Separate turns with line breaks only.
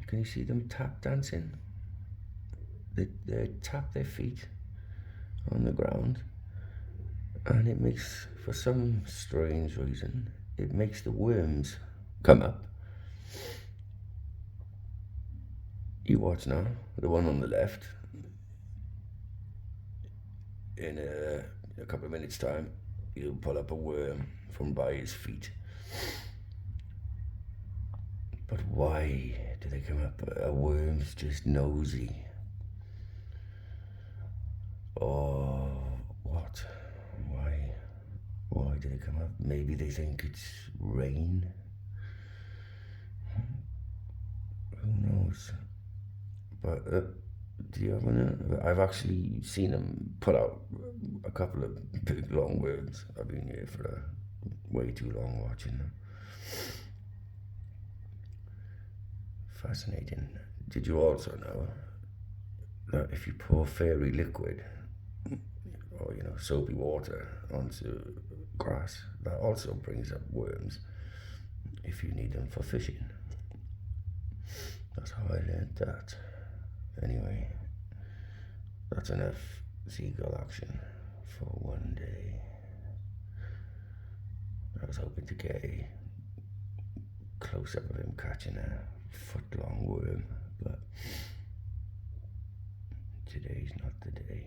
Can you see them tap dancing? They tap their feet on the ground, and it makes, for some strange reason, it makes the worms come up. You watch now, the one on the left. In a couple of minutes' time, he'll pull up a worm from by his feet. But why do they come up? A worm's just nosy. Oh, what? Why? Why do they come up? Maybe they think it's rain. Who knows? But do you ever know? I've actually seen them put out a couple of big long worms. I've been here for way too long watching them. Fascinating. Did you also know that if you pour fairy liquid or soapy water onto grass, that also brings up worms if you need them for fishing? That's how I learned that. Anyway, that's enough seagull action for one day. I was hoping to get a close-up of him catching a foot-long worm, but today's not the day.